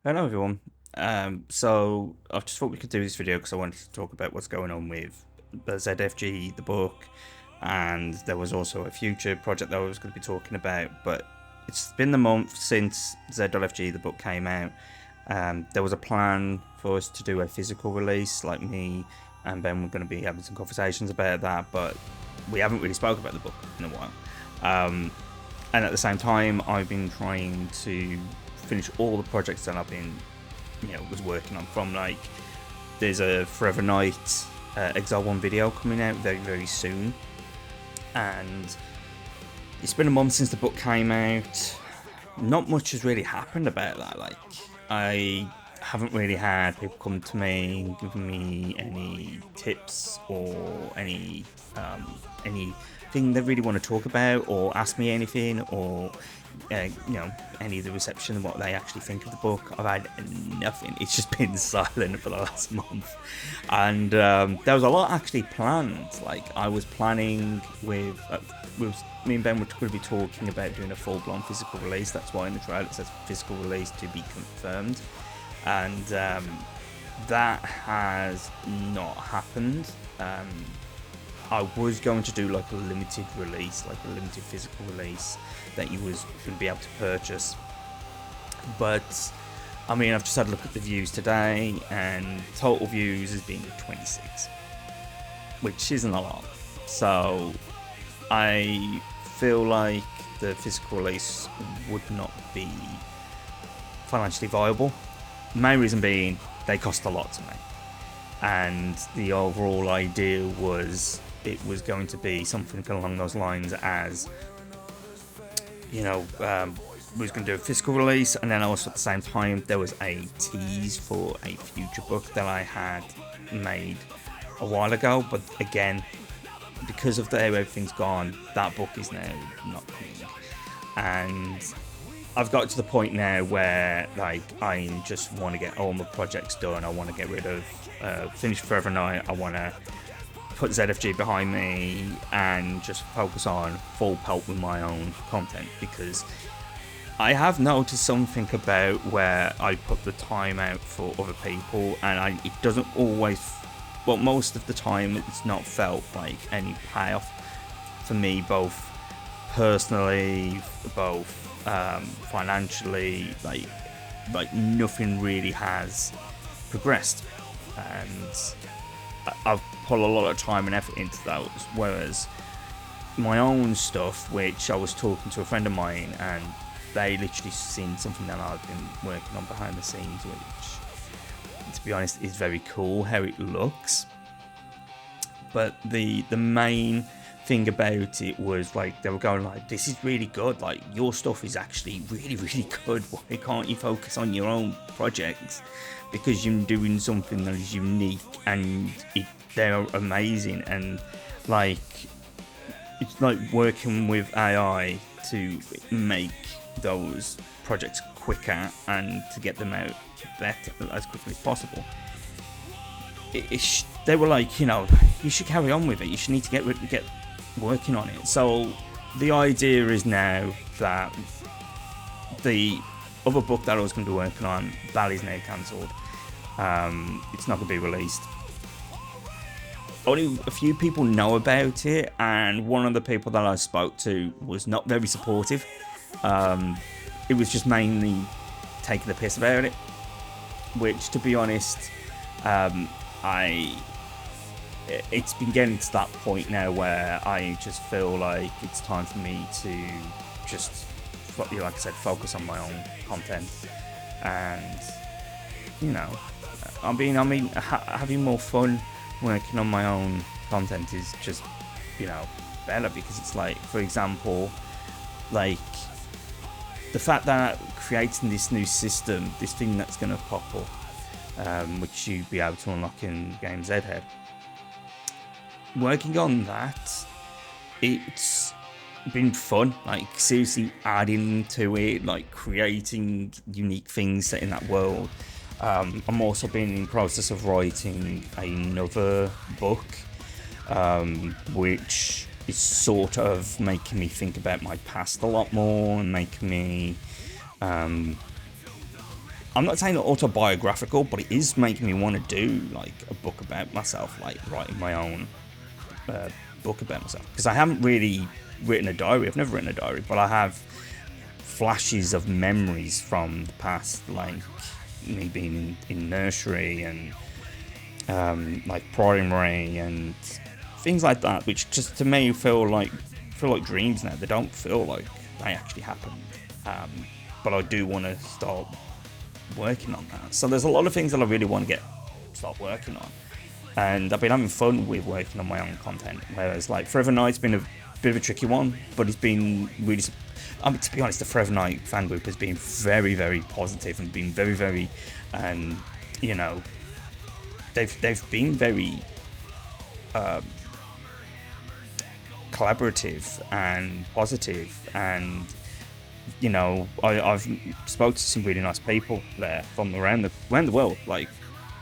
Hello everyone. So I just thought we could do this video because I wanted to talk about what's going on with the ZFG, the book, and there was also a future project that I was going to be talking about. But it's been the month since Z.FG, the book came out. There was a plan for us to do a physical release, like me and Ben were going to be having some conversations about that, but we haven't really spoke about the book in a while. Um, and at the same time, I've been trying to finish all the projects that I've been, was working on. From like, there's a Forever Night Exile One video coming out very very soon, and it's been a month since the book came out. Not much has really happened about that. Like, I haven't really had people come to me giving me any tips or anything they really want to talk about or ask me anything or any of the reception and what they actually think of the book. I've had nothing. It's just been silent for the last month, and there was a lot actually planned. Like, I was planning with me and Ben were going to be talking about doing a full-blown physical release. That's why in the trailer it says physical release to be confirmed, and that has not happened. I was going to do like a limited release, like a limited physical release that you was going to be able to purchase. But I mean, I've just had a look at the views today, and total views has been 26, which isn't a lot. So I feel like the physical release would not be financially viable. Main reason being they cost a lot to make, and the overall idea was it was going to be something along those lines as, we was going to do a physical release, and then also at the same time there was a tease for a future book that I had made a while ago. But again, because of the way everything's gone, that book is now not coming, and I've got to the point now where like I just want to get all my projects done. I want to get rid of finish Forever Night. I want to put ZFG behind me and just focus on full pelt with my own content, because I have noticed something about where I put the time out for other people, and it doesn't always, well, most of the time it's not felt like any payoff for me, both personally, both financially. Like nothing really has progressed, and I've put a lot of time and effort into those. Whereas my own stuff, which I was talking to a friend of mine, and they literally seen something that I've been working on behind the scenes, which, to be honest, is very cool how it looks. But the main thing about it was like they were going like, "This is really good. Like, your stuff is actually really really good. Why can't you focus on your own projects? Because you're doing something that is unique and they're amazing." And like, it's like working with AI to make those projects quicker and to get them out better as quickly as possible. They were like, you should carry on with it. You should need to get working on it. So the idea is now that the other book that I was going to be working on, that is now cancelled. It's not going to be released. Only a few people know about it, and one of the people that I spoke to was not very supportive. It was just mainly taking the piss about it, which, to be honest, it's been getting to that point now where I just feel like it's time for me to just, like I said, focus on my own content. And having more fun working on my own content is just better, because it's like, for example, like the fact that creating this new system, this thing that's going to pop up, which you'd be able to unlock in Game Z Head. Working on that, it's been fun. Like, seriously adding to it, like creating unique things set in that world. I'm also been in the process of writing another book, which is sort of making me think about my past a lot more, and making me I'm not saying autobiographical, but it is making me want to do like a book about myself, like writing my own book about myself. Because I haven't really written a diary. I've never written a diary, but I have flashes of memories from the past, like me being in nursery and like primary and things like that, which just to me feel like dreams now. They don't feel like they actually happened. But I do want to start working on that. So there's a lot of things that I really want to start working on, and I've been having fun with working on my own content. Whereas like Forever Night's been a bit of a tricky one, but it's been really. I mean, to be honest, the Forever Night fan group has been very, very positive and been very, very, you know, they've been very collaborative and positive, and you know, I've spoke to some really nice people there from around the world. Like,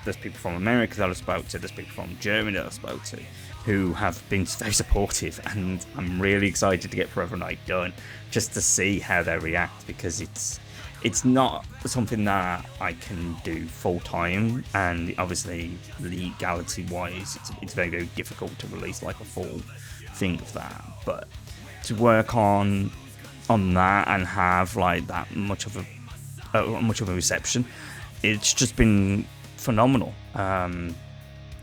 there's people from America that I spoke to, there's people from Germany that I spoke to, who have been very supportive, and I'm really excited to get Forever Night done, just to see how they react, because it's not something that I can do full time, and obviously legality wise, it's very, very difficult to release like a full thing of that. But to work on that and have like that much of a reception, it's just been phenomenal.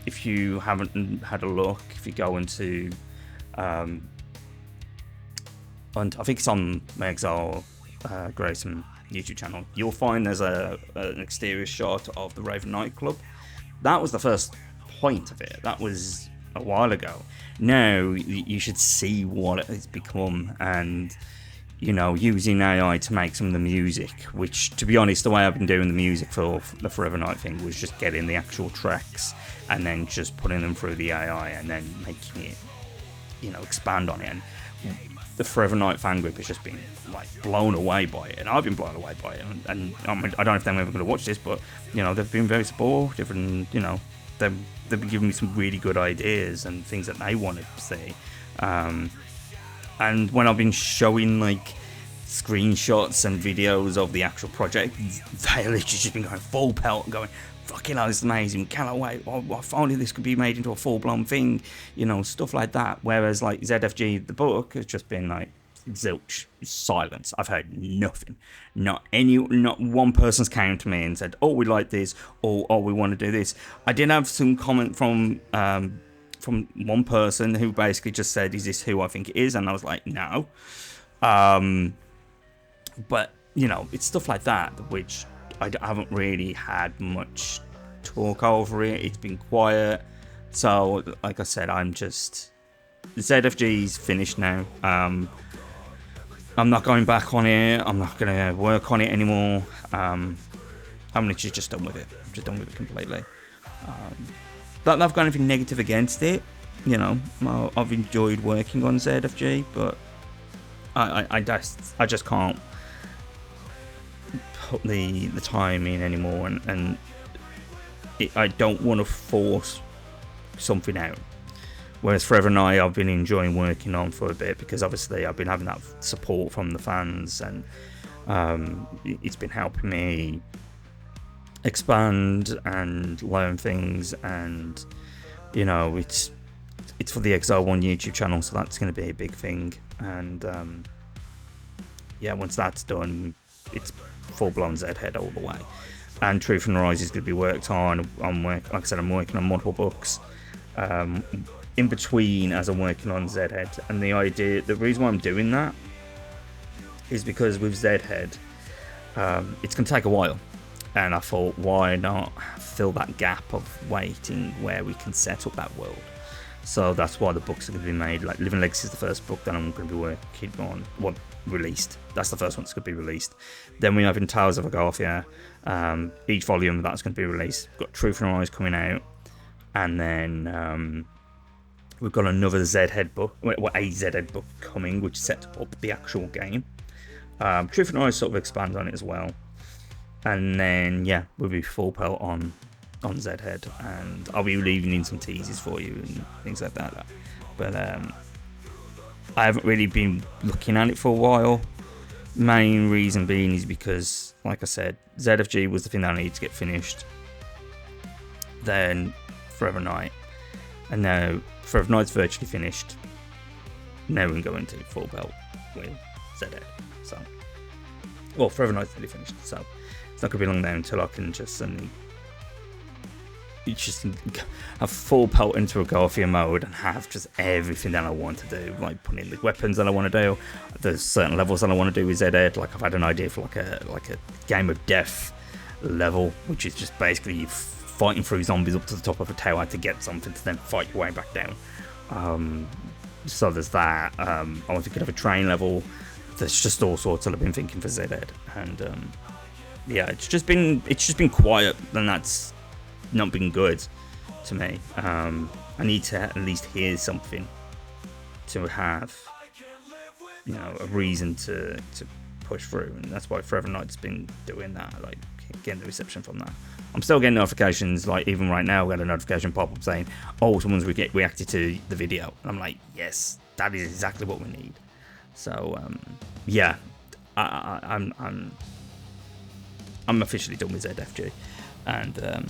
If you haven't had a look, if you go into and I think it's on my Exile Grayson YouTube channel, you'll find there's an exterior shot of the Raven nightclub. That was the first point of it. That was a while ago. Now you should see what it has become, and you know, using AI to make some of the music, which, to be honest, the way I've been doing the music for the Forever Night thing was just getting the actual tracks and then just putting them through the AI and then making it, you know, expand on it. And the Forever Night fan group has just been like blown away by it, and I've been blown away by it. And I mean, I don't know if they're ever going to watch this, but you know, they've been very supportive, and you know, they've been giving me some really good ideas and things that they wanted to see. And when I've been showing like screenshots and videos of the actual project, they literally just been going full pelt, going, fucking hell, this is amazing, cannot wait, if only this could be made into a full-blown thing, you know, stuff like that. Whereas like ZFG, the book, has just been like zilch, silence. I've heard nothing. Not one person's came to me and said, oh, we like this, or oh, we want to do this. I did have some comment from one person who basically just said, is this who I think it is? And I was like, no. But, you know, it's stuff like that, which I haven't really had much talk over it. It's been quiet. So, like I said, ZFG's finished now. I'm not going back on it. I'm not going to work on it anymore. I'm literally just done with it. I'm just done with it completely. Not that I've got anything negative against it, you know. I've enjoyed working on ZFG, but I just can't put the time in anymore, and I don't want to force something out. Whereas Forever Night, I've been enjoying working on for a bit, because obviously I've been having that support from the fans, and it's been helping me expand and learn things, and you know, it's for the Exile 1 YouTube channel, so that's going to be a big thing. And yeah, once that's done, it's full-blown Z-Head all the way. And Truth and Rise is going to be worked on. Like I said, I'm working on multiple books in between as I'm working on Z-Head. And the reason why I'm doing that is because with Z-Head, it's going to take a while. And I thought, why not fill that gap of waiting where we can set up that world? So that's why the books are going to be made. Like Living Legacy is the first book that I'm going to be working on, released. That's the first one that's going to be released. Then we have in Tales of Agarthia, each volume that's going to be released. We've got Truth and Rise coming out, and then we've got another Z-Head book, a Z-Head book coming, which sets up the actual game. Truth and Rise sort of expands on it as well. And then, yeah, we'll be full pelt on Z-Head, and I'll be leaving in some teasers for you and things like that. But I haven't really been looking at it for a while, Main reason being is because, like I said, ZFG was the thing that I needed to get finished. Then Forever Knight, and now Forever Knight's virtually finished. Now we can go into full belt with ZD. So, well, Forever Knight's nearly finished, so it's not gonna be long now until I can just suddenly have full pelt into a Garfield mode and have just everything that I want to do, like putting in the weapons that I want to do. There's certain levels that I want to do with ZD. Like I've had an idea for like a game of death level, which is just basically you fighting through zombies up to the top of a tower to get something to then fight your way back down. So there's that. I want to get a train level. There's just all sorts that I've been thinking for ZD, and yeah, it's just been quiet, and that's not been good to me. I need to at least hear something to have, a reason to push through, and that's why Forever Knight's been doing that, like getting the reception from that. I'm still getting notifications, like even right now, I got a notification pop up saying, "Oh, someone's reacted to the video," and I'm like, "Yes, that is exactly what we need." So yeah, I'm officially done with ZFG, and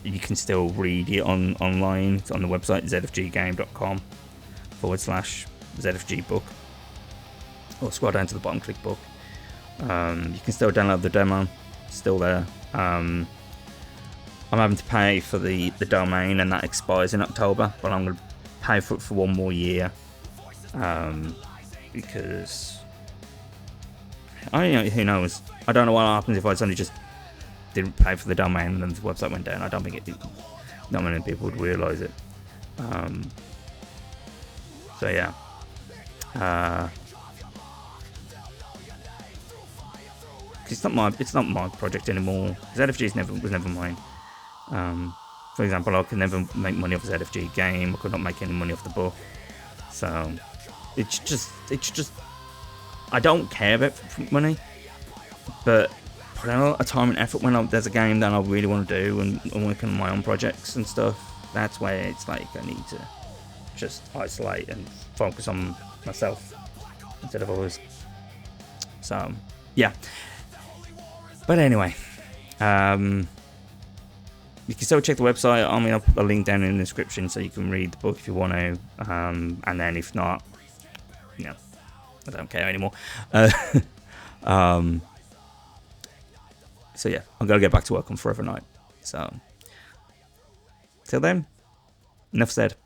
you can still read it online. It's on the website zfggame.com/ZFG book, or scroll down to the bottom, click book. You can still download the demo, still there. I'm having to pay for the domain, and that expires in October, but I'm going to pay for it for 1 more year, because who knows? I don't know what happens if I suddenly just didn't pay for the domain and then the website went down. I don't think not many people would realise it. So yeah. It's not my project anymore. ZFG was never mine. For example, I could never make money off a ZFG game. I could not make any money off the book. So it's just I don't care about money, but put out a time and effort when there's a game that I really want to do, and I'm working on my own projects and stuff. That's where it's like I need to just isolate and focus on myself instead of others. So yeah. But anyway, you can still check the website. I mean, I'll put the link down in the description so you can read the book if you want to. And then if not, I don't care anymore. So yeah, I'm going to get back to work on Forever Knight. So, till then, enough said.